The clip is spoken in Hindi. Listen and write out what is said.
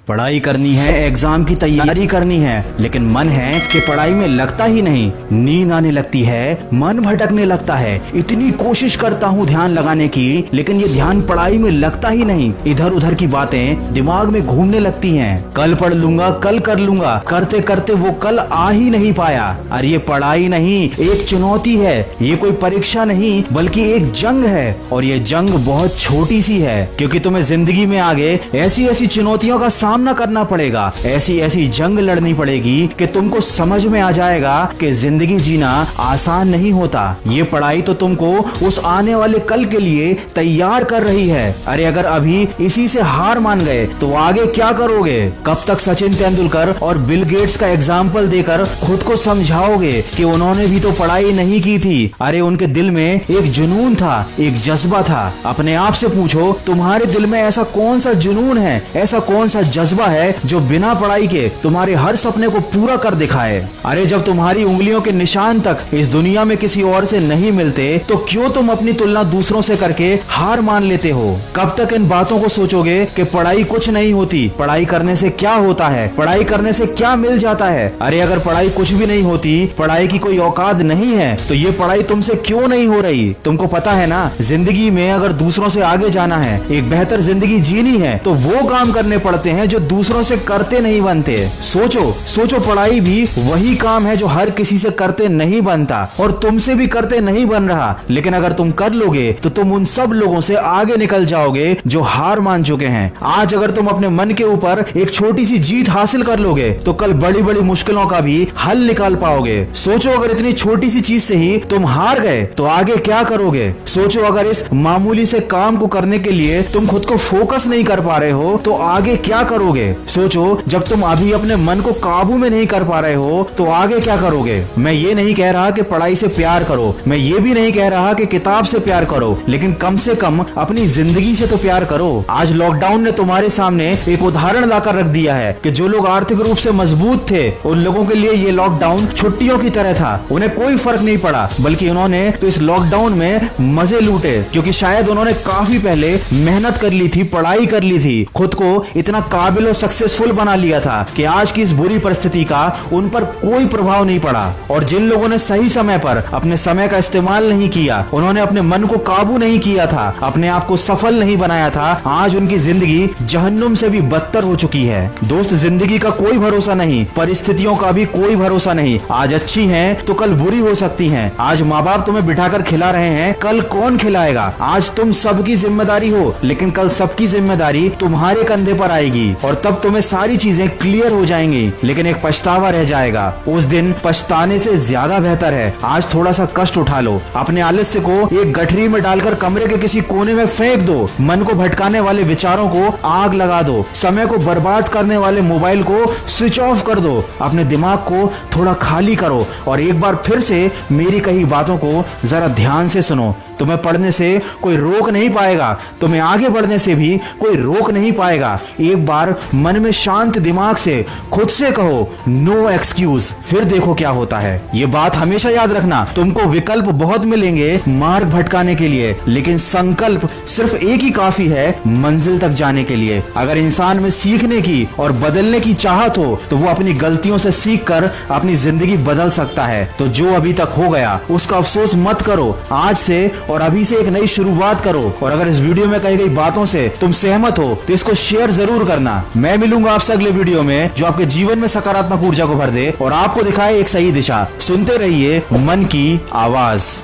पढ़ाई करनी है, एग्जाम की तैयारी करनी है, लेकिन मन है कि पढ़ाई में लगता ही नहीं। नींद आने लगती है, मन भटकने लगता है। इतनी कोशिश करता हूँ ध्यान लगाने की, लेकिन ये ध्यान पढ़ाई में लगता ही नहीं। इधर उधर की बातें दिमाग में घूमने लगती हैं। कल पढ़ लूंगा, कल कर लूंगा, करते करते वो कल आ ही नहीं पाया। अरे ये पढ़ाई नहीं, एक चुनौती है। ये कोई परीक्षा नहीं, बल्कि एक जंग है। और ये जंग बहुत छोटी सी है, क्योंकि तुम्हें जिंदगी में आगे ऐसी ऐसी चुनौतियों का सामना करना पड़ेगा। ऐसी ऐसी जंग लड़नी पड़ेगी कि तुमको समझ में आ जाएगा कि जिंदगी जीना आसान नहीं होता। ये पढ़ाई तो तुमको उस आने वाले कल के लिए तैयार कर रही है। अरे अगर अभी इसी से हार मान गए तो आगे क्या करोगे? कब तक सचिन तेंदुलकर और बिल गेट्स का एग्जाम्पल देकर खुद को समझाओगे कि उन्होंने भी तो पढ़ाई नहीं की थी? अरे उनके दिल में एक जुनून था, एक जज्बा था। अपने आप से पूछो, तुम्हारे दिल में ऐसा कौन सा जुनून है, ऐसा कौन सा जज्बा है जो बिना पढ़ाई के तुम्हारे हर सपने को पूरा कर दिखाए? अरे जब तुम्हारी उंगलियों के निशान तक इस दुनिया में किसी और से नहीं मिलते, तो क्यों तुम अपनी तुलना दूसरों से करके हार मान लेते हो? कब तक इन बातों को सोचोगे कि पढ़ाई कुछ नहीं होती, पढ़ाई करने से क्या होता है, पढ़ाई करने से क्या मिल जाता है? अरे अगर पढ़ाई कुछ भी नहीं होती, पढ़ाई की कोई औकात नहीं है, तो ये पढ़ाई तुमसे क्यों नहीं हो रही? तुमको पता है ना, जिंदगी में अगर दूसरों से आगे जाना है, एक बेहतर जिंदगी जीनी है, तो वो काम करने पड़ते हैं जो दूसरों से करते नहीं बनते। सोचो सोचो, पढ़ाई भी वही काम है जो हर किसी से करते नहीं बनता और तुमसे भी करते नहीं बन रहा। लेकिन अगर तुम कर लोगे तो तुम उन सब लोगों से आगे निकल जाओगे जो हार मान चुके हैं। आज अगर तुम अपने मन के ऊपर एक छोटी सी जीत हासिल कर लोगे, तो कल बड़ी बड़ी मुश्किलों का भी हल निकाल पाओगे। सोचो अगर इतनी छोटी सी चीज से ही तुम हार गए तो आगे क्या करोगे? सोचो अगर इस मामूली से काम को करने के लिए तुम खुद को फोकस नहीं कर पा रहे हो तो आगे क्या करोगे? सोचो जब तुम अभी अपने मन को काबू में नहीं कर पा रहे हो तो आगे क्या करोगे? मैं ये नहीं कह रहा कि पढ़ाई से प्यार करो, मैं ये भी नहीं कह रहा कि किताब से प्यार करो, लेकिन कम से कम अपनी जिंदगी से तो प्यार करो। आज लॉकडाउन ने तुम्हारे सामने एक उदाहरण लाकर रख दिया है कि जो लोग आर्थिक रूप से मजबूत थे, उन लोगों के लिए ये लॉकडाउन छुट्टियों की तरह था। उन्हें कोई फर्क नहीं पड़ा, बल्कि उन्होंने तो इस लॉकडाउन में मजे लूटे, क्योंकि शायद उन्होंने काफी पहले मेहनत कर ली थी, पढ़ाई कर ली थी, खुद को इतना काबिल और सक्सेसफुल बना लिया था कि आज की इस बुरी परिस्थिति का उन पर कोई प्रभाव नहीं पड़ा। और जिन लोगों ने सही समय पर अपने समय का इस्तेमाल नहीं किया, उन्होंने अपने मन को काबू नहीं किया था, अपने आप को सफल नहीं बनाया था, आज उनकी जिंदगी जहन्नुम से भी बदतर हो चुकी है। दोस्त, जिंदगी का कोई भरोसा नहीं, परिस्थितियों का भी कोई भरोसा नहीं। आज अच्छी हैं तो कल बुरी हो सकती हैं। आज माँ बाप तुम्हें बिठाकर खिला रहे हैं, कल कौन खिलाएगा? आज तुम सबकी जिम्मेदारी हो, लेकिन कल सबकी जिम्मेदारी तुम्हारे कंधे पर आएगी और तब तुम्हें सारी चीजें क्लियर हो जाएंगी, लेकिन एक पछतावा रह जाएगा। उस दिन पछताने से ज्यादा बेहतर है आज थोड़ा सा कष्ट उठा लो। अपने आलस्य को एक गठरी में डालकर कमरे के किसी कोने में फेंक दो। मन को भटकाने वाले विचारों को आग लगा दो। समय को बर्बाद करने वाले मोबाइल को स्विच ऑफ कर दो। अपने दिमाग को थोड़ा खाली करो और एक बार फिर से मेरी कही बातों को जरा ध्यान से सुनो। तुम्हें पढ़ने से कोई रोक नहीं पाएगा, तुम्हें आगे बढ़ने से भी कोई रोक नहीं पाएगा। एक बार मन में शांत दिमाग से खुद से कहो, नो एक्सक्यूज, फिर देखो क्या होता है। ये बात हमेशा याद रखना, तुमको विकल्प बहुत मिलेंगे मार्ग भटकाने के लिए, लेकिन संकल्प सिर्फ एक ही काफी है मंजिल तक जाने के लिए। अगर इंसान में सीखने की और बदलने की चाहत हो, तो वो अपनी गलतियों से सीख कर अपनी जिंदगी बदल सकता है। तो जो अभी तक हो गया उसका अफसोस मत करो, आज से और अभी से एक नई शुरुआत करो। और अगर इस वीडियो में कही गई बातों से तुम सहमत हो तो इसको शेयर जरूर करना। मैं मिलूंगा आपसे अगले वीडियो में जो आपके जीवन में सकारात्मक ऊर्जा को भर दे और आपको दिखाए एक सही दिशा। सुनते रहिए मन की आवाज।